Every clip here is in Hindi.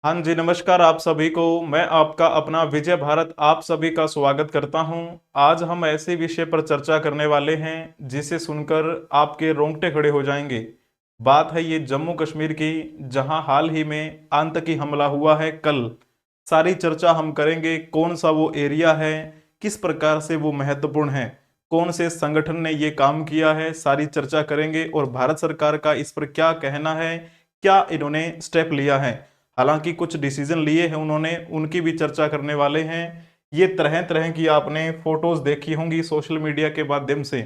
हाँ जी, नमस्कार आप सभी को। मैं आपका अपना विजय भारत आप सभी का स्वागत करता हूं। आज हम ऐसे विषय पर चर्चा करने वाले हैं जिसे सुनकर आपके रोंगटे खड़े हो जाएंगे। बात है ये जम्मू कश्मीर की, जहां हाल ही में आतंकी हमला हुआ है कल। सारी चर्चा हम करेंगे, कौन सा वो एरिया है, किस प्रकार से वो महत्वपूर्ण है, कौन से संगठन ने ये काम किया है, सारी चर्चा करेंगे। और भारत सरकार का इस पर क्या कहना है, क्या इन्होंने स्टेप लिया है। हालांकि कुछ डिसीजन लिए हैं उन्होंने, उनकी भी चर्चा करने वाले हैं। ये तरह तरह की आपने फोटोज देखी होंगी सोशल मीडिया के माध्यम से,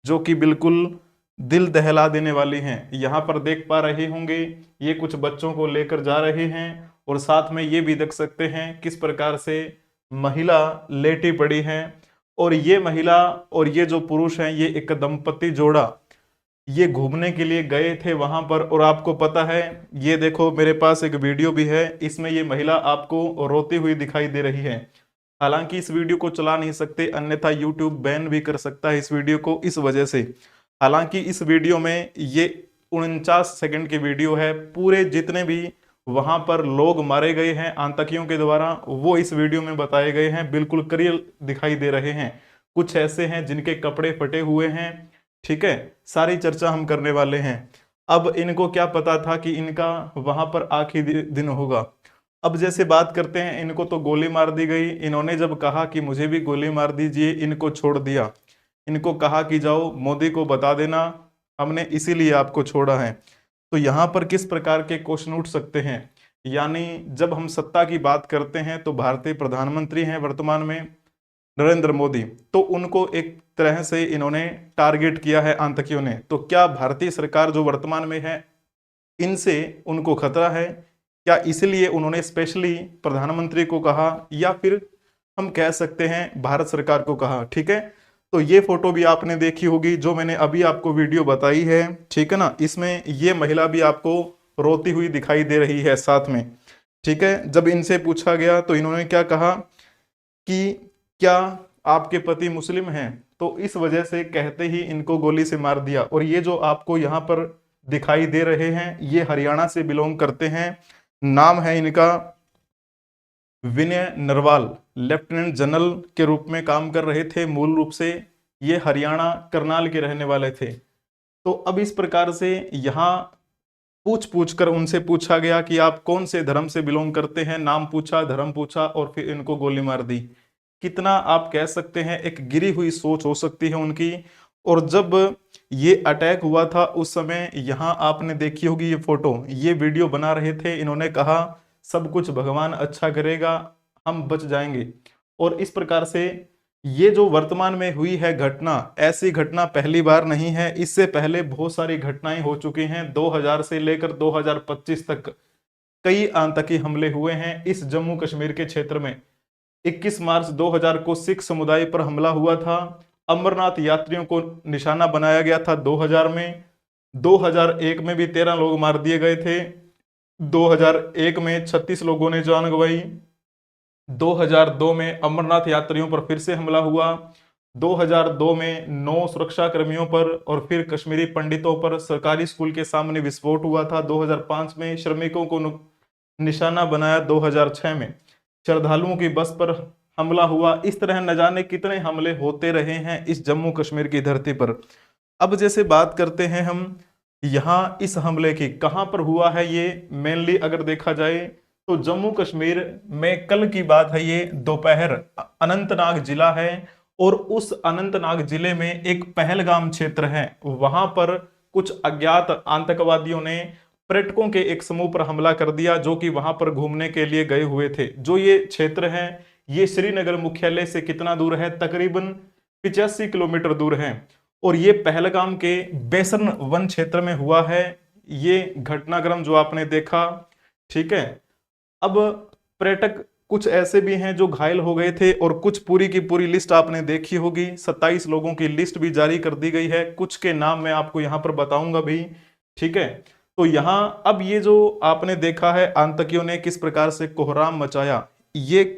जो कि बिल्कुल दिल दहला देने वाली हैं। यहाँ पर देख पा रहे होंगे, ये कुछ बच्चों को लेकर जा रहे हैं और साथ में ये भी देख सकते हैं किस प्रकार से महिला लेटी पड़ी है। और ये महिला और ये जो पुरुष हैं, ये एक दंपति जोड़ा ये घूमने के लिए गए थे वहां पर। और आपको पता है, ये देखो मेरे पास एक वीडियो भी है, इसमें ये महिला आपको रोती हुई दिखाई दे रही है। हालांकि इस वीडियो को चला नहीं सकते, अन्यथा यूट्यूब बैन भी कर सकता है इस वीडियो को इस वजह से। हालांकि इस वीडियो में ये 49 सेकंड की वीडियो है। पूरे जितने भी वहां पर लोग मारे गए हैं आतंकियों के द्वारा, वो इस वीडियो में बताए गए हैं, बिल्कुल क्लियर दिखाई दे रहे हैं। कुछ ऐसे हैं जिनके कपड़े फटे हुए हैं। ठीक है, सारी चर्चा हम करने वाले हैं। अब इनको क्या पता था कि इनका वहां पर आखिरी दिन होगा। अब जैसे बात करते हैं, इनको तो गोली मार दी गई। इन्होंने जब कहा कि मुझे भी गोली मार दीजिए, इनको छोड़ दिया। इनको कहा कि जाओ मोदी को बता देना, हमने इसीलिए आपको छोड़ा है। तो यहाँ पर किस प्रकार के क्वेश्चन उठ सकते हैं। यानी जब हम सत्ता की बात करते हैं तो भारतीय प्रधानमंत्री हैं वर्तमान में नरेंद्र मोदी, तो उनको एक तरह से इन्होंने टारगेट किया है आतंकियों ने। तो क्या भारतीय सरकार जो वर्तमान में है, इनसे उनको खतरा है? क्या इसलिए उन्होंने स्पेशली प्रधानमंत्री को कहा, या फिर हम कह सकते हैं भारत सरकार को कहा? ठीक है, तो ये फोटो भी आपने देखी होगी जो मैंने अभी आपको वीडियो बताई है। ठीक है ना, इसमें ये महिला भी आपको रोती हुई दिखाई दे रही है साथ में। ठीक है, जब इनसे पूछा गया तो इन्होंने क्या कहा कि क्या आपके पति मुस्लिम हैं, तो इस वजह से कहते ही इनको गोली से मार दिया। और ये जो आपको यहाँ पर दिखाई दे रहे हैं, ये हरियाणा से बिलोंग करते हैं। नाम है इनका विनय नरवाल। लेफ्टिनेंट जनरल के रूप में काम कर रहे थे मूल रूप से। ये हरियाणा करनाल के रहने वाले थे। तो अब इस प्रकार से यहाँ पूछ पूछ कर उनसे पूछा गया कि आप कौन से धर्म से बिलोंग करते हैं, नाम पूछा, धर्म पूछा, और फिर इनको गोली मार दी। कितना आप कह सकते हैं एक गिरी हुई सोच हो सकती है उनकी। और जब ये अटैक हुआ था उस समय यहाँ आपने देखी होगी ये फोटो, ये वीडियो बना रहे थे, इन्होंने कहा सब कुछ भगवान अच्छा करेगा, हम बच जाएंगे। और इस प्रकार से ये जो वर्तमान में हुई है घटना, ऐसी घटना पहली बार नहीं है। इससे पहले बहुत सारी घटनाएं हो चुकी हैं। 2000 से लेकर 2025 तक कई आतंकी हमले हुए हैं इस जम्मू कश्मीर के क्षेत्र में। 21 मार्च 2000 को सिख समुदाय पर हमला हुआ था। अमरनाथ यात्रियों को निशाना बनाया गया था 2000 में। 2001 में भी 13 लोग मार दिए गए थे। 2001 में 36 लोगों ने जान गंवाई। 2002 में अमरनाथ यात्रियों पर फिर से हमला हुआ। 2002 में 9 सुरक्षा कर्मियों पर और फिर कश्मीरी पंडितों पर सरकारी स्कूल के सामने विस्फोट हुआ था। 2005 में श्रमिकों को निशाना बनाया। 2006 में श्रद्धालुओं की बस पर हमला हुआ। इस तरह न जाने कितने हमले होते रहे हैं इस जम्मू कश्मीर की धरती पर। अब जैसे बात करते हैं हम यहाँ इस हमले की, कहाँ पर हुआ है ये मेनली अगर देखा जाए तो जम्मू कश्मीर में कल की बात है। ये दोपहर अनंतनाग जिला है, और उस अनंतनाग जिले में एक पहलगाम क्षेत्र है। वहां पर कुछ अज्ञात आतंकवादियों ने पर्यटकों के एक समूह पर हमला कर दिया, जो कि वहां पर घूमने के लिए गए हुए थे। जो ये क्षेत्र है, ये श्रीनगर मुख्यालय से कितना दूर है? तकरीबन 85 किलोमीटर दूर है। और ये पहलगाम के बेसन वन क्षेत्र में हुआ है ये घटनाक्रम जो आपने देखा। ठीक है, अब पर्यटक कुछ ऐसे भी हैं जो घायल हो गए थे, और कुछ पूरी की पूरी लिस्ट आपने देखी होगी। 27 लोगों की लिस्ट भी जारी कर दी गई है, कुछ के नाम मैं आपको यहाँ पर बताऊंगा भी। ठीक है, तो यहाँ अब ये जो आपने देखा है आतंकियों ने किस प्रकार से कोहराम मचाया। ये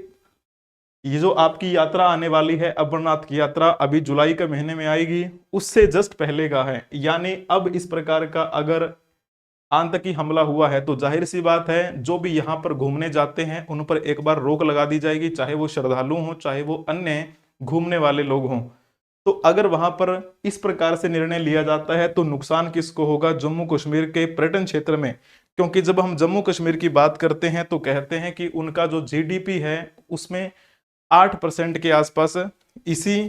जो आपकी यात्रा आने वाली है, अमरनाथ की यात्रा, अभी जुलाई के महीने में आएगी, उससे जस्ट पहले का है। यानी अब इस प्रकार का अगर आतंकी हमला हुआ है, तो जाहिर सी बात है जो भी यहाँ पर घूमने जाते हैं उन पर एक बार रोक लगा दी जाएगी, चाहे वो श्रद्धालु हों चाहे वो अन्य घूमने वाले लोग हों। तो अगर वहां पर इस प्रकार से निर्णय लिया जाता है तो नुकसान किसको होगा? जम्मू कश्मीर के पर्यटन क्षेत्र में। क्योंकि जब हम जम्मू कश्मीर की बात करते हैं तो कहते हैं कि उनका जो जीडीपी है उसमें 8% के आसपास इसी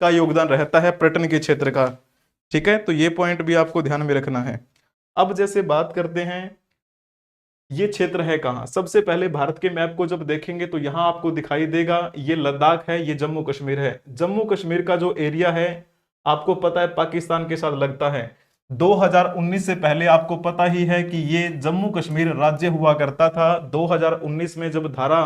का योगदान रहता है पर्यटन के क्षेत्र का। ठीक है, तो ये पॉइंट भी आपको ध्यान में रखना है। अब जैसे बात करते हैं ये क्षेत्र है कहाँ, सबसे पहले भारत के मैप को जब देखेंगे तो यहां आपको दिखाई देगा ये लद्दाख है, ये जम्मू कश्मीर है। जम्मू कश्मीर का जो एरिया है आपको पता है पाकिस्तान के साथ लगता है। 2019 से पहले आपको पता ही है कि ये जम्मू कश्मीर राज्य हुआ करता था। 2019 में जब धारा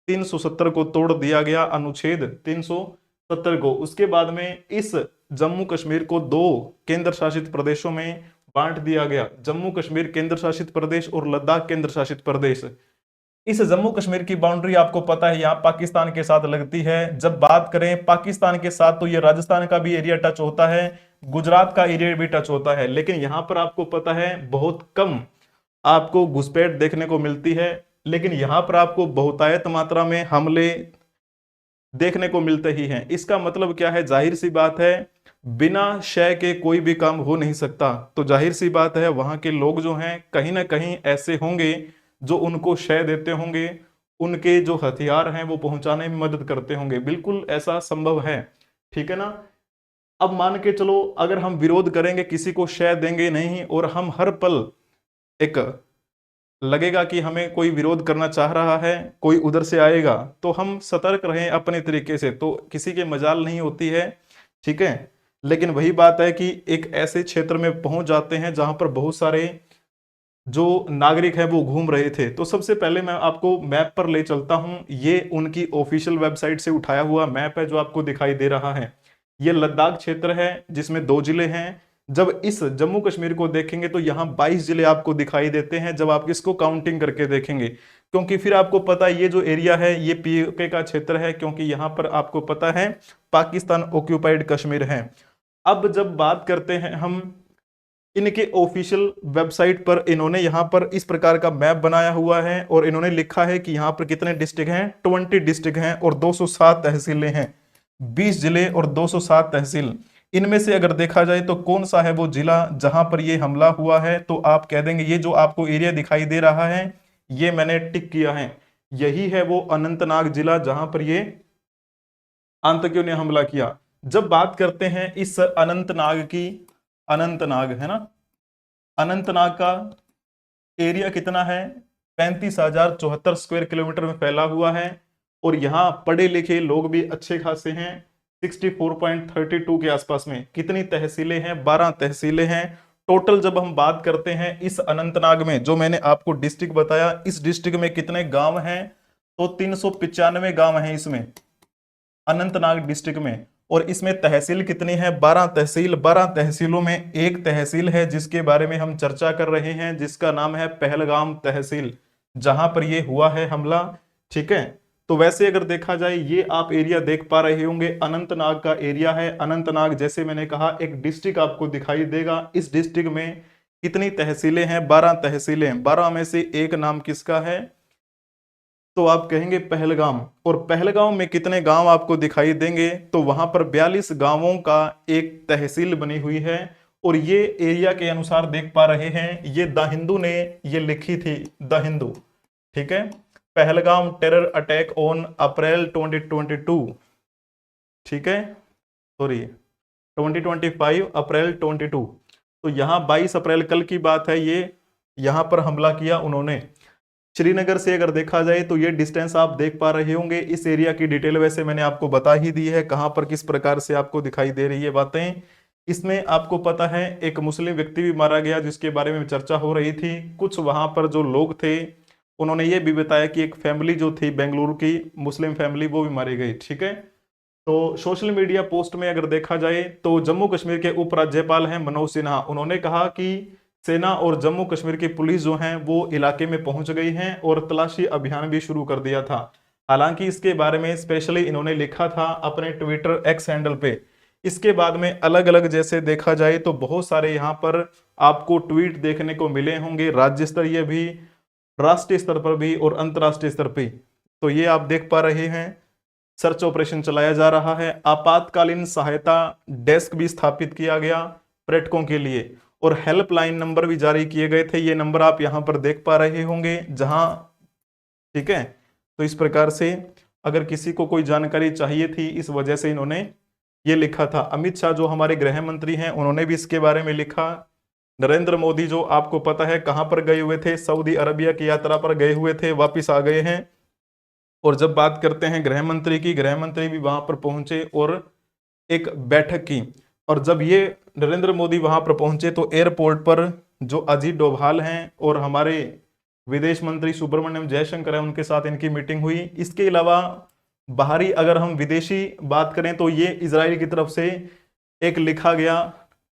370 को तोड़ दिया गया, अनुच्छेद 370 को, उसके बाद में इस जम्मू कश्मीर को दो केंद्र शासित प्रदेशों में बांट दिया गया, जम्मू कश्मीर केंद्र शासित प्रदेश और लद्दाख केंद्र शासित प्रदेश। इस जम्मू कश्मीर की बाउंड्री आपको पता है यहाँ पाकिस्तान के साथ लगती है। जब बात करें पाकिस्तान के साथ तो ये राजस्थान का भी एरिया टच होता है, गुजरात का एरिया भी टच होता है, लेकिन यहाँ पर आपको पता है बहुत कम आपको घुसपैठ देखने को मिलती है, लेकिन यहाँ पर आपको बहुतायत मात्रा में हमले देखने को मिलते ही हैं। इसका मतलब क्या है? जाहिर सी बात है बिना शय के कोई भी काम हो नहीं सकता, तो जाहिर सी बात है वहां के लोग जो हैं कहीं ना कहीं ऐसे होंगे जो उनको शय देते होंगे, उनके जो हथियार हैं वो पहुंचाने में मदद करते होंगे, बिल्कुल ऐसा संभव है। ठीक है ना। अब मान के चलो अगर हम विरोध करेंगे, किसी को शय देंगे नहीं और हम हर पल एक लगेगा कि हमें कोई विरोध करना चाह रहा है, कोई उधर से आएगा, तो हम सतर्क रहें अपने तरीके से, तो किसी के मजाल नहीं होती है। ठीक है, लेकिन वही बात है कि एक ऐसे क्षेत्र में पहुंच जाते हैं जहां पर बहुत सारे जो नागरिक हैं वो घूम रहे थे। तो सबसे पहले मैं आपको मैप पर ले चलता हूं, ये उनकी ऑफिशियल वेबसाइट से उठाया हुआ मैप है जो आपको दिखाई दे रहा है। ये लद्दाख क्षेत्र है जिसमें 2 जिले हैं। जब इस जम्मू कश्मीर को देखेंगे तो यहाँ 22 जिले आपको दिखाई देते हैं जब आप इसको काउंटिंग करके देखेंगे, क्योंकि फिर आपको पता है ये जो एरिया है ये पीओके का क्षेत्र है, क्योंकि यहाँ पर आपको पता है पाकिस्तान ऑक्यूपाइड कश्मीर है। अब जब बात करते हैं हम इनके ऑफिशियल वेबसाइट पर, इन्होंने यहाँ पर इस प्रकार का मैप बनाया हुआ है और इन्होंने लिखा है कि यहाँ पर कितने डिस्ट्रिक्ट हैं, 20 डिस्ट्रिक्ट हैं और 207 तहसीलें हैं, 20 जिले और 207 तहसील। इनमें से अगर देखा जाए तो कौन सा है वो जिला जहां पर ये हमला हुआ है, तो आप कह देंगे ये जो आपको एरिया दिखाई दे रहा है ये मैंने टिक किया है, यही है वो अनंतनाग जिला जहां पर ये आतंकियों ने हमला किया। जब बात करते हैं इस अनंतनाग की, अनंतनाग है ना, अनंतनाग का एरिया कितना है? 35,074 स्क्वायर किलोमीटर में फैला हुआ है और यहाँ पढ़े लिखे लोग भी अच्छे खासे हैं, 64.32 के आसपास में। कितनी तहसीलें हैं? 12 तहसीलें हैं टोटल। जब हम बात करते हैं इस अनंतनाग में, जो मैंने आपको डिस्ट्रिक्ट बताया, इस डिस्ट्रिक्ट में कितने गांव हैं? तो 395 गांव हैं इसमें अनंतनाग डिस्ट्रिक्ट में। और इसमें तहसील कितनी है? 12 तहसील। 12 तहसीलों में एक तहसील है जिसके बारे में हम चर्चा कर रहे हैं, जिसका नाम है पहलगाम तहसील, जहां पर ये हुआ है हमला। ठीक है, तो वैसे अगर देखा जाए ये आप एरिया देख पा रहे होंगे, अनंतनाग का एरिया है। अनंतनाग जैसे मैंने कहा एक डिस्ट्रिक्ट आपको दिखाई देगा। इस डिस्ट्रिक्ट में कितनी तहसीलें हैं? 12 तहसीलें। 12 में से एक नाम किसका है? तो आप कहेंगे पहलगाम। और पहलगाम में कितने गांव आपको दिखाई देंगे? तो वहां पर 42 गांवों का एक तहसील बनी हुई है। और ये एरिया के अनुसार देख पा रहे हैं, ये द हिंदू ने ये लिखी थी, द हिंदू। ठीक है, Pahalgam terror attack on April 2022, ठीक है, सॉरी 2025 अप्रैल 22। तो यहाँ 22 अप्रैल कल की बात है, ये यहाँ पर हमला किया उन्होंने। श्रीनगर से अगर देखा जाए तो ये डिस्टेंस आप देख पा रहे होंगे। इस एरिया की डिटेल वैसे मैंने आपको बता ही दी है, कहां पर किस प्रकार से आपको दिखाई दे रही है बातें। इसमें आपको पता है एक मुस्लिम व्यक्ति भी मारा गया जिसके बारे में चर्चा हो रही थी। कुछ वहां पर जो लोग थे उन्होंने ये भी बताया कि एक फैमिली जो थी बेंगलुरु की मुस्लिम फैमिली, वो भी मारी गई। ठीक है, तो सोशल मीडिया पोस्ट में अगर देखा जाए तो जम्मू कश्मीर के उपराज्यपाल हैं मनोज सिन्हा, उन्होंने कहा कि सेना और जम्मू कश्मीर की पुलिस जो हैं वो इलाके में पहुंच गई हैं और तलाशी अभियान भी शुरू कर दिया था। हालांकि इसके बारे में स्पेशली इन्होंने लिखा था अपने ट्विटर एक्स हैंडल पे इसके बाद में अलग अलग जैसे देखा जाए तो बहुत सारे यहाँ पर आपको ट्वीट देखने को मिले होंगे, राज्य स्तरीय भी, राष्ट्रीय स्तर पर भी और अंतर्राष्ट्रीय स्तर पर। तो ये आप देख पा रहे हैं, सर्च ऑपरेशन चलाया जा रहा है। आपातकालीन सहायता डेस्क भी स्थापित किया गया पर्यटकों के लिए, और हेल्पलाइन नंबर भी जारी किए गए थे। ये नंबर आप यहां पर देख पा रहे होंगे जहां, ठीक है। तो इस प्रकार से अगर किसी को कोई जानकारी चाहिए थी, इस वजह से इन्होंने ये लिखा था। अमित शाह जो हमारे गृह मंत्री हैं, उन्होंने भी इसके बारे में लिखा। नरेंद्र मोदी जो आपको पता है कहां पर गए हुए थे, सऊदी अरबिया की यात्रा पर गए हुए थे, वापिस आ गए हैं। और जब बात करते हैं गृह मंत्री की, गृह मंत्री भी वहां पर पहुंचे और एक बैठक की। और जब ये नरेंद्र मोदी वहां पर पहुंचे तो एयरपोर्ट पर जो अजीत डोभाल हैं और हमारे विदेश मंत्री सुब्रमण्यम जयशंकर है, उनके साथ इनकी मीटिंग हुई। इसके अलावा बाहरी अगर हम विदेशी बात करें तो ये इजराइल की तरफ से एक लिखा गया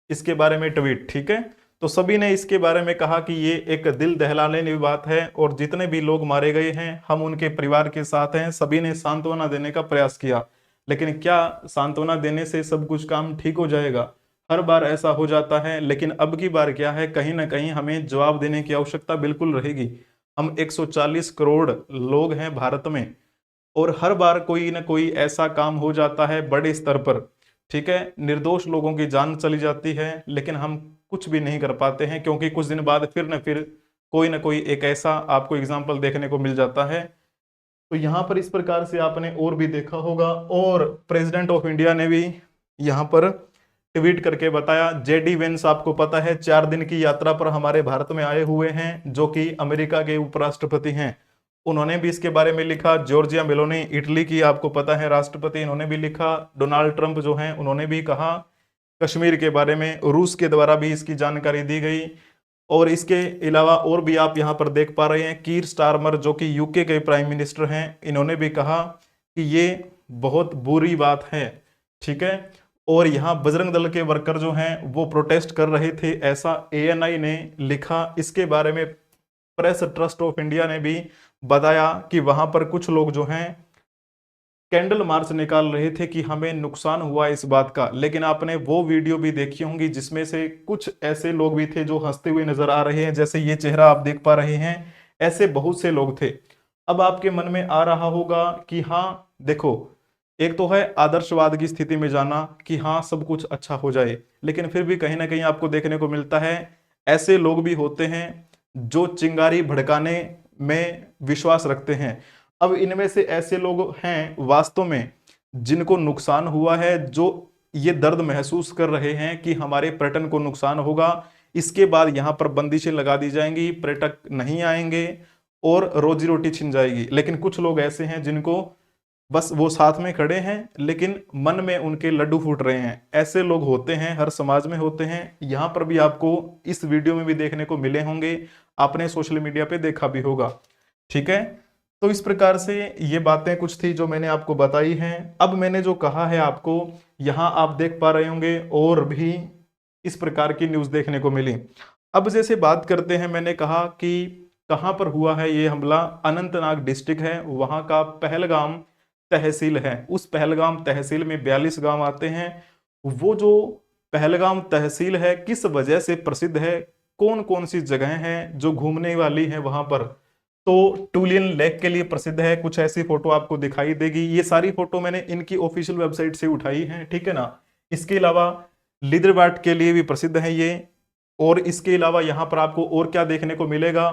इसके बारे में ट्वीट, ठीक है। तो सभी ने इसके बारे में कहा कि ये एक दिल दहलाने वाली बात है, और जितने भी लोग मारे गए हैं हम उनके परिवार के साथ हैं। सभी ने सांत्वना देने का प्रयास किया, लेकिन क्या सांत्वना देने से सब कुछ काम ठीक हो जाएगा? हर बार ऐसा हो जाता है, लेकिन अब की बार क्या है, कहीं ना कहीं हमें जवाब देने की आवश्यकता बिल्कुल रहेगी। हम 140 करोड़ लोग हैं भारत में, और हर बार कोई ना कोई ऐसा काम हो जाता है बड़े स्तर पर, ठीक है। निर्दोष लोगों की जान चली जाती है, लेकिन हम कुछ भी नहीं कर पाते हैं, क्योंकि कुछ दिन बाद फिर कोई ना कोई एक ऐसा आपको एग्जाम्पल देखने को मिल जाता है। तो यहाँ पर इस प्रकार से आपने और भी देखा होगा, और प्रेसिडेंट ऑफ इंडिया ने भी यहाँ पर ट्वीट करके बताया। जेडी वेंस आपको पता है 4 दिन की यात्रा पर हमारे भारत में आए हुए हैं, जो कि अमेरिका के उपराष्ट्रपति हैं, उन्होंने भी इसके बारे में लिखा। जॉर्जिया मेलोनी इटली की आपको पता है राष्ट्रपति, इन्होंने भी लिखा। डोनाल्ड ट्रंप जो हैं उन्होंने भी कहा कश्मीर के बारे में, रूस के द्वारा भी इसकी जानकारी दी गई। और इसके अलावा और भी आप यहाँ पर देख पा रहे हैं, कीर स्टारमर जो कि यूके के प्राइम मिनिस्टर हैं, इन्होंने भी कहा कि ये बहुत बुरी बात है, ठीक है। और यहाँ बजरंग दल के वर्कर जो हैं वो प्रोटेस्ट कर रहे थे, ऐसा एएनआई ने लिखा। इसके बारे में प्रेस ट्रस्ट ऑफ इंडिया ने भी बताया कि वहां पर कुछ लोग जो हैं कैंडल मार्च निकाल रहे थे कि हमें नुकसान हुआ इस बात का। लेकिन आपने वो वीडियो भी देखी होंगी जिसमें से कुछ ऐसे लोग भी थे जो हंसते हुए नजर आ रहे हैं, जैसे ये चेहरा आप देख पा रहे हैं। ऐसे बहुत से लोग थे। अब आपके मन में आ रहा होगा कि हाँ देखो, एक तो है आदर्शवाद की स्थिति में जाना कि हाँ सब कुछ अच्छा हो जाए, लेकिन फिर भी कहीं ना कहीं आपको देखने को मिलता है ऐसे लोग भी होते हैं जो चिंगारी भड़काने में विश्वास रखते हैं। अब इनमें से ऐसे लोग हैं वास्तव में जिनको नुकसान हुआ है, जो ये दर्द महसूस कर रहे हैं कि हमारे पर्यटन को नुकसान होगा, इसके बाद यहाँ पर बंदिशें लगा दी जाएंगी, पर्यटक नहीं आएंगे और रोजी रोटी छिन जाएगी। लेकिन कुछ लोग ऐसे हैं जिनको बस वो साथ में खड़े हैं, लेकिन मन में उनके लड्डू फूट रहे हैं। ऐसे लोग होते हैं, हर समाज में होते हैं। यहाँ पर भी आपको इस वीडियो में भी देखने को मिले होंगे, आपने सोशल मीडिया पे देखा भी होगा, ठीक है। तो इस प्रकार से ये बातें कुछ थी जो मैंने आपको बताई हैं। अब मैंने जो कहा है आपको, यहाँ आप देख पा रहे होंगे और भी इस प्रकार की न्यूज़ देखने को मिली। अब जैसे बात करते हैं, मैंने कहा कि कहाँ पर हुआ है ये हमला, अनंतनाग डिस्ट्रिक्ट है, वहाँ का पहलगाम तहसील है। उस पहलगाम तहसील में 42 गांव आते हैं। वो जो पहलगाम तहसील है किस वजह से प्रसिद्ध है, कौन कौन सी जगह हैं जो घूमने वाली हैं वहां पर, तो टूलियन लेक के लिए प्रसिद्ध है। कुछ ऐसी फोटो आपको दिखाई देगी, ये सारी फोटो मैंने इनकी ऑफिशियल वेबसाइट से उठाई है, ठीक है ना। इसके अलावा लिदरबाट के लिए भी प्रसिद्ध है ये। और इसके अलावा यहाँ पर आपको और क्या देखने को मिलेगा,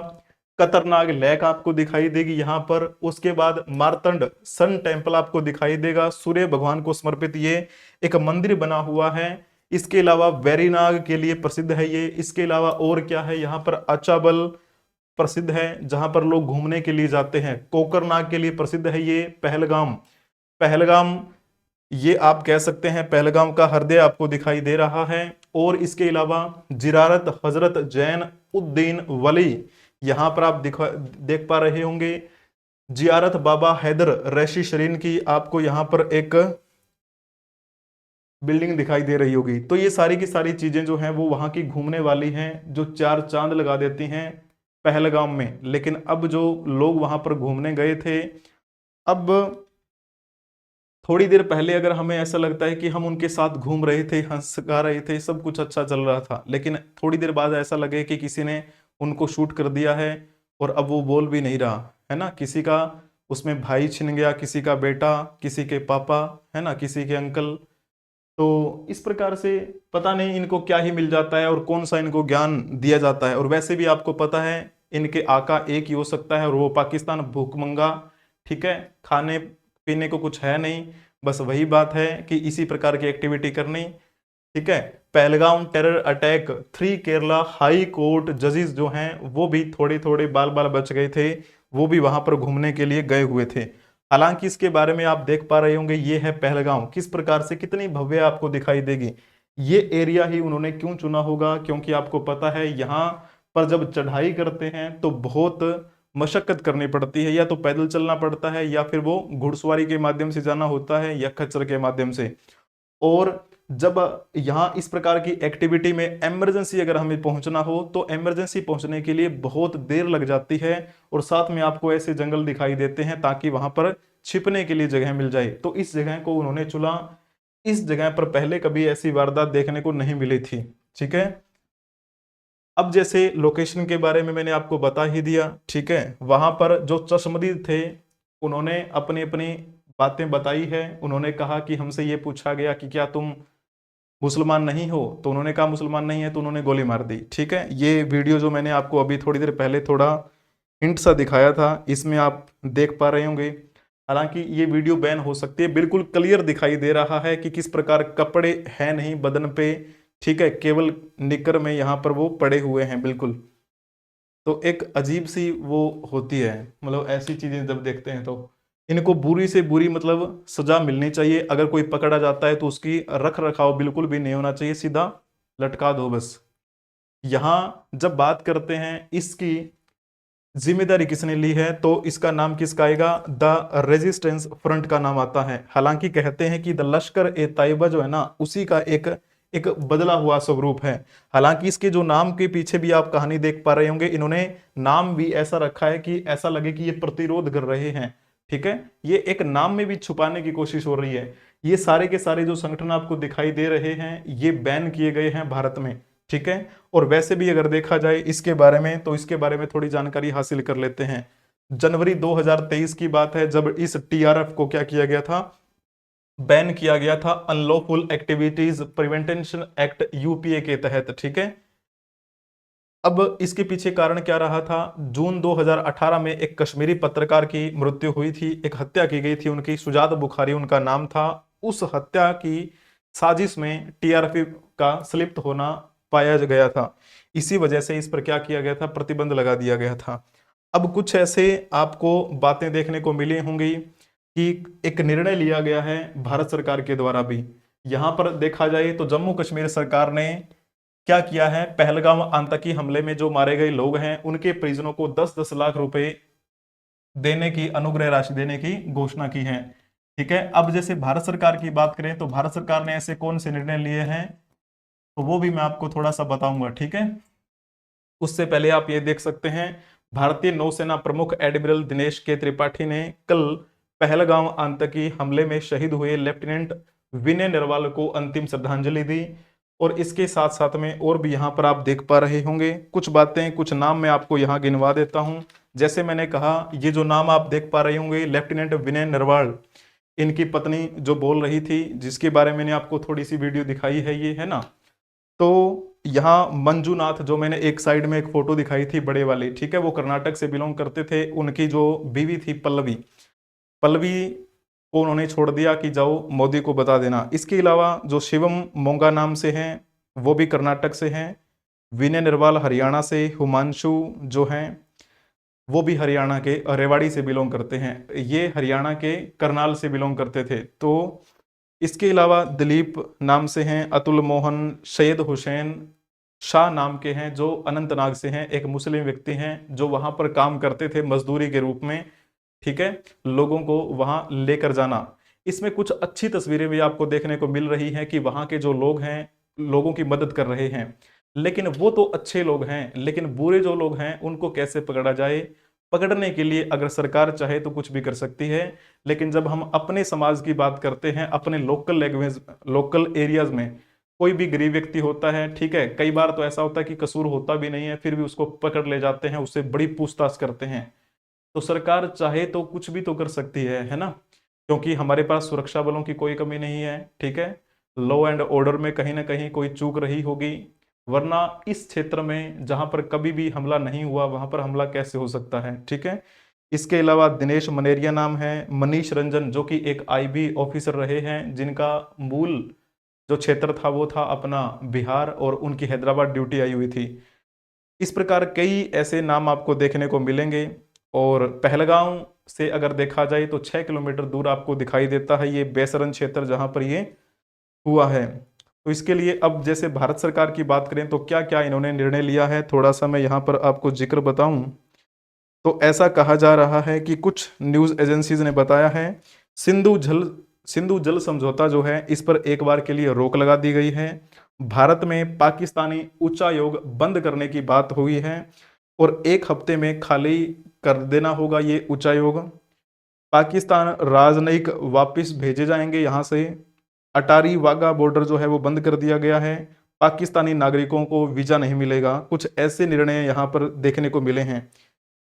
कतरनाग लेक आपको दिखाई देगी यहाँ पर। उसके बाद मार्तंड सन टेम्पल आपको दिखाई देगा, सूर्य भगवान को समर्पित ये एक मंदिर बना हुआ है। इसके अलावा वेरीनाग के लिए प्रसिद्ध है ये। इसके अलावा और क्या है, यहाँ पर अचाबल प्रसिद्ध है जहां पर लोग घूमने के लिए जाते हैं। कोकरनाग के लिए प्रसिद्ध है ये पहलगाम। पहलगाम ये आप कह सकते हैं पहलगाम का हृदय आपको दिखाई दे रहा है। और इसके अलावा जियारत हजरत जैन उद्दीन वली, यहां पर आप देख पा रहे होंगे। जियारत बाबा हैदर रैशी शरीन की आपको यहां पर एक बिल्डिंग दिखाई दे रही होगी। तो ये सारी की सारी चीजें जो हैं वो वहां की घूमने वाली हैं, जो 4 चांद लगा देती हैं पहलगाम में। लेकिन अब जो लोग वहां पर घूमने गए थे, अब थोड़ी देर पहले अगर हमें ऐसा लगता है कि हम उनके साथ घूम रहे थे, हंस गा रहे थे, सब कुछ अच्छा चल रहा था, लेकिन थोड़ी देर बाद ऐसा लगे कि किसी ने उनको शूट कर दिया है और अब वो बोल भी नहीं रहा है ना, किसी का उसमें भाई छिन गया, किसी का बेटा, किसी के पापा, है ना, किसी के अंकल। तो इस प्रकार से पता नहीं इनको क्या ही मिल जाता है और कौन सा इनको ज्ञान दिया जाता है। और वैसे भी आपको पता है इनके आका एक ही हो सकता है और वो पाकिस्तान भूखमंगा, ठीक है, खाने पीने को कुछ है नहीं, बस वही बात है कि इसी प्रकार की एक्टिविटी करनी, ठीक है। Pahalgam terror attack, 3 Kerala high court जजेस जो हैं वो भी थोड़े थोड़े बाल बाल बच गए थे, वो भी वहां पर घूमने के लिए गए हुए थे। हालांकि इसके बारे में आप देख पा रहे होंगे, ये है पहलगाम, किस प्रकार से कितनी भव्य आपको दिखाई देगी। ये एरिया ही उन्होंने क्यों चुना होगा, क्योंकि आपको पता है यहाँ पर जब चढ़ाई करते हैं तो बहुत मशक्कत करनी पड़ती है, या तो पैदल चलना पड़ता है या फिर वो घुड़सवारी के माध्यम से जाना होता है या खच्चर के माध्यम से। और जब यहाँ इस प्रकार की एक्टिविटी में इमरजेंसी अगर हमें पहुंचना हो तो इमरजेंसी पहुंचने के लिए बहुत देर लग जाती है, और साथ में आपको ऐसे जंगल दिखाई देते हैं ताकि वहां पर छिपने के लिए जगह मिल जाए, तो इस जगह को उन्होंने चुना। इस जगह पर पहले कभी ऐसी वारदात देखने को नहीं मिली थी, ठीक है। अब जैसे लोकेशन के बारे में मैंने आपको बता ही दिया, ठीक है, वहां पर जो चश्मदीद थे उन्होंने अपनी अपनी बातें बताई है। उन्होंने कहा कि हमसे ये पूछा गया कि क्या तुम मुसलमान नहीं हो, तो उन्होंने कहा मुसलमान नहीं है, तो उन्होंने गोली मार दी, ठीक है। ये वीडियो जो मैंने आपको अभी थोड़ी देर पहले थोड़ा हिंट सा दिखाया था, इसमें आप देख पा रहे होंगे। हालांकि ये वीडियो बैन हो सकती है, बिल्कुल क्लियर दिखाई दे रहा है कि किस प्रकार कपड़े हैं नहीं बदन पे, ठीक है, केवल निकर में यहाँ पर वो पड़े हुए हैं बिल्कुल। तो एक अजीब सी वो होती है, मतलब ऐसी चीजें जब देखते हैं तो इनको बुरी से बुरी मतलब सजा मिलनी चाहिए। अगर कोई पकड़ा जाता है तो उसकी रख रखाव बिल्कुल भी नहीं होना चाहिए, सीधा लटका दो बस। यहां जब बात करते हैं इसकी जिम्मेदारी किसने ली है, तो इसका नाम किसका आएगा, द रेजिस्टेंस फ्रंट का नाम आता है। हालांकि कहते हैं कि द लश्कर ए तैयबा जो है ना, उसी का एक एक बदला हुआ स्वरूप है। हालांकि इसके जो नाम के पीछे भी आप कहानी देख पा रहे होंगे, इन्होंने नाम भी ऐसा रखा है कि ऐसा लगे कि ये प्रतिरोध कर रहे हैं, ठीक है। ये एक नाम में भी छुपाने की कोशिश हो रही है। ये सारे के सारे जो संगठन आपको दिखाई दे रहे हैं ये बैन किए गए हैं भारत में, ठीक है। और वैसे भी अगर देखा जाए इसके बारे में, तो इसके बारे में थोड़ी जानकारी हासिल कर लेते हैं। जनवरी 2023 की बात है जब इस टीआरएफ को क्या किया गया था, बैन किया गया था, unlawful activities prevention act UPA के तहत, ठीक है। अब इसके पीछे कारण क्या रहा था, जून 2018 में एक कश्मीरी पत्रकार की मृत्यु हुई थी, एक हत्या की गई थी उनकी, सुजात बुखारी उनका नाम था। उस हत्या की साजिश में टीआरपी का संलिप्त होना पाया गया था। इसी वजह से इस पर क्या किया गया था, प्रतिबंध लगा दिया गया था। अब कुछ ऐसे आपको बातें देखने को मिली होंगी कि एक निर्णय लिया गया है भारत सरकार के द्वारा भी। यहां पर देखा जाए तो जम्मू कश्मीर सरकार ने क्या किया है, पहलगाम आतंकी हमले में जो मारे गए लोग हैं उनके परिजनों को 10-10 लाख रुपए देने की, अनुग्रह राशि देने की घोषणा की है, ठीक है। अब जैसे भारत सरकार की बात करें तो भारत सरकार ने ऐसे कौन से निर्णय लिए हैं, तो वो भी मैं आपको थोड़ा सा बताऊंगा, ठीक है। उससे पहले आप ये देख सकते हैं, भारतीय नौसेना प्रमुख एडमिरल दिनेश के त्रिपाठी ने कल पहलगाम आतंकी हमले में शहीद हुए लेफ्टिनेंट विनय नरवाल को अंतिम श्रद्धांजलि दी। और इसके साथ साथ में और भी यहाँ पर आप देख पा रहे होंगे कुछ बातें, कुछ नाम मैं आपको यहाँ गिनवा देता हूँ। जैसे मैंने कहा, ये जो नाम आप देख पा रहे होंगे लेफ्टिनेंट विनय नरवाल, इनकी पत्नी जो बोल रही थी, जिसके बारे में मैंने आपको थोड़ी सी वीडियो दिखाई है, ये है ना। तो यहाँ मंजूनाथ, जो मैंने एक साइड में एक फोटो दिखाई थी बड़े वाली, ठीक है, वो कर्नाटक से बिलोंग करते थे। उनकी जो बीवी थी पल्लवी, पल्लवी को उन्होंने छोड़ दिया कि जाओ मोदी को बता देना। इसके अलावा जो शिवम मोंगा नाम से हैं वो भी कर्नाटक से हैं, विनय नरवाल हरियाणा से, हुमांशु जो हैं वो भी हरियाणा के रेवाड़ी से बिलोंग करते हैं, ये हरियाणा के करनाल से बिलोंग करते थे। तो इसके अलावा दिलीप नाम से हैं, अतुल मोहन, सैयद हुसैन शाह नाम के हैं जो अनंतनाग से हैं, एक मुस्लिम व्यक्ति हैं जो वहां पर काम करते थे मजदूरी के रूप में, ठीक है, लोगों को वहां लेकर जाना। इसमें कुछ अच्छी तस्वीरें भी आपको देखने को मिल रही हैं कि वहां के जो लोग हैं लोगों की मदद कर रहे हैं। लेकिन वो तो अच्छे लोग हैं, लेकिन बुरे जो लोग हैं उनको कैसे पकड़ा जाए, पकड़ने के लिए अगर सरकार चाहे तो कुछ भी कर सकती है, लेकिन जब हम अपने समाज की बात करते हैं, अपने लोकल लैंग्वेज, लोकल एरियाज में कोई भी गरीब व्यक्ति होता है, ठीक है, कई बार तो ऐसा होता है कि कसूर होता भी नहीं है, फिर भी उसको पकड़ ले जाते हैं, उससे बड़ी पूछताछ करते हैं। तो सरकार चाहे तो कुछ भी तो कर सकती है ना, क्योंकि हमारे पास सुरक्षा बलों की कोई कमी नहीं है, ठीक है। लॉ एंड ऑर्डर में कहीं ना कहीं कोई चूक रही होगी, वरना इस क्षेत्र में जहां पर कभी भी हमला नहीं हुआ वहां पर हमला कैसे हो सकता है, ठीक है। इसके अलावा दिनेश मनेरिया नाम है, मनीष रंजन जो कि एक आईबी ऑफिसर रहे हैं, जिनका मूल जो क्षेत्र था वो था अपना बिहार, और उनकी हैदराबाद ड्यूटी आई हुई थी। इस प्रकार कई ऐसे नाम आपको देखने को मिलेंगे। और पहलगांव से अगर देखा जाए तो 6 किलोमीटर दूर आपको दिखाई देता है ये बेसरन क्षेत्र जहां पर ये हुआ है। तो इसके लिए अब जैसे भारत सरकार की बात करें तो क्या क्या इन्होंने निर्णय लिया है, थोड़ा सा मैं यहाँ पर आपको जिक्र बताऊं। तो ऐसा कहा जा रहा है कि कुछ न्यूज एजेंसीज ने बताया है, सिंधु जल सिंधु जल समझौता जो है इस पर एक बार के लिए रोक लगा दी गई है। भारत में पाकिस्तानी उच्चायोग बंद करने की बात हुई है, और 1 हफ्ते में खाली कर देना होगा ये उच्चायोग। पाकिस्तान राजनयिक वापस भेजे जाएंगे यहाँ से। अटारी वाघा बॉर्डर जो है वो बंद कर दिया गया है। पाकिस्तानी नागरिकों को वीजा नहीं मिलेगा। कुछ ऐसे निर्णय यहाँ पर देखने को मिले हैं।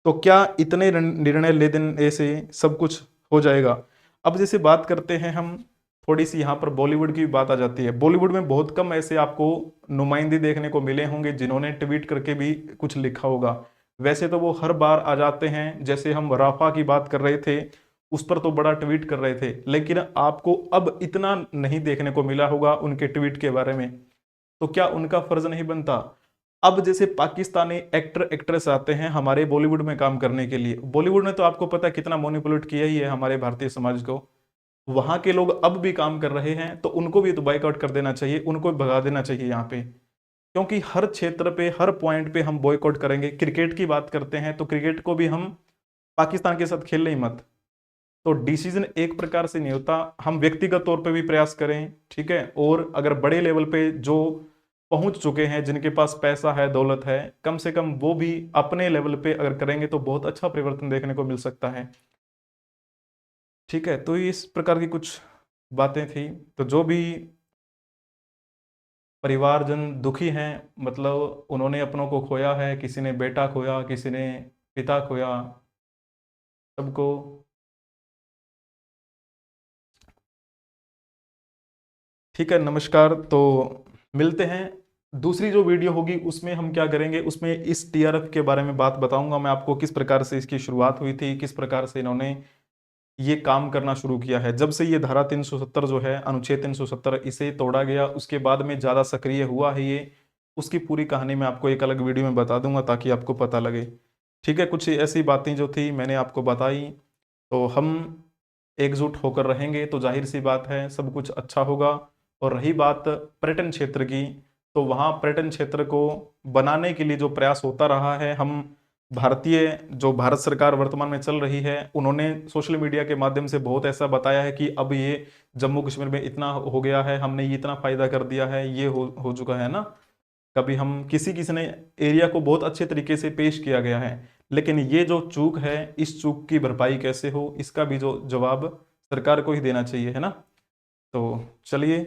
तो क्या इतने निर्णय ले देने से सब कुछ हो जाएगा? अब जैसे बात करते हैं हम, थोड़ी सी यहाँ पर बॉलीवुड की बात आ जाती है। बॉलीवुड में बहुत कम ऐसे आपको नुमाइंदे देखने को मिले होंगे जिन्होंने ट्वीट करके भी कुछ लिखा होगा। वैसे तो वो हर बार आ जाते हैं, जैसे हम राफा की बात कर रहे थे, उस पर तो बड़ा ट्वीट कर रहे थे, लेकिन आपको अब इतना नहीं देखने को मिला होगा उनके ट्वीट के बारे में। तो क्या उनका फर्ज नहीं बनता? अब जैसे पाकिस्तानी एक्टर एक्ट्रेस आते हैं हमारे बॉलीवुड में काम करने के लिए, बॉलीवुड ने तो आपको पता है कितना मैनिपुलेट किया ही है हमारे भारतीय समाज को। वहां के लोग अब भी काम कर रहे हैं, तो उनको भी तो बाइकआउट कर देना चाहिए, उनको भी भगा देना चाहिए यहाँ पे। क्योंकि हर क्षेत्र पे, हर पॉइंट पे हम बॉयकॉट करेंगे। क्रिकेट की बात करते हैं तो क्रिकेट को भी हम पाकिस्तान के साथ खेल नहीं मत। तो डिसीजन एक प्रकार से नहीं होता, हम व्यक्तिगत तौर पे भी प्रयास करें, ठीक है। और अगर बड़े लेवल पे जो पहुंच चुके हैं, जिनके पास पैसा है, दौलत है, कम से कम वो भी अपने लेवल पे अगर करेंगे तो बहुत अच्छा परिवर्तन देखने को मिल सकता है, ठीक है। तो इस प्रकार की कुछ बातें थी। तो जो भी परिवारजन दुखी हैं, मतलब उन्होंने अपनों को खोया है, किसी ने बेटा खोया, किसी ने पिता खोया, सबको ठीक है, नमस्कार। तो मिलते हैं। दूसरी जो वीडियो होगी उसमें हम क्या करेंगे, उसमें इस टीआरएफ के बारे में बात बताऊंगा मैं आपको, किस प्रकार से इसकी शुरुआत हुई थी, किस प्रकार से इन्होंने ये काम करना शुरू किया है। जब से ये धारा 370 जो है, अनुच्छेद 370, इसे तोड़ा गया, उसके बाद में ज़्यादा सक्रिय हुआ है ये, उसकी पूरी कहानी मैं आपको एक अलग वीडियो में बता दूंगा ताकि आपको पता लगे, ठीक है। कुछ ऐसी बातें जो थी मैंने आपको बताई। तो हम एकजुट होकर रहेंगे तो जाहिर सी बात है सब कुछ अच्छा होगा। और रही बात पर्यटन क्षेत्र की, तो वहाँ पर्यटन क्षेत्र को बनाने के लिए जो प्रयास होता रहा है, हम भारतीय जो भारत सरकार वर्तमान में चल रही है, उन्होंने सोशल मीडिया के माध्यम से बहुत ऐसा बताया है कि अब ये जम्मू कश्मीर में इतना हो गया है, हमने ये इतना फायदा कर दिया है, ये हो चुका है ना। कभी हम किसी किसी ने एरिया को बहुत अच्छे तरीके से पेश किया गया है, लेकिन ये जो चूक है, इस चूक की भरपाई कैसे हो, इसका भी जो जवाब सरकार को ही देना चाहिए, है ना। तो चलिए।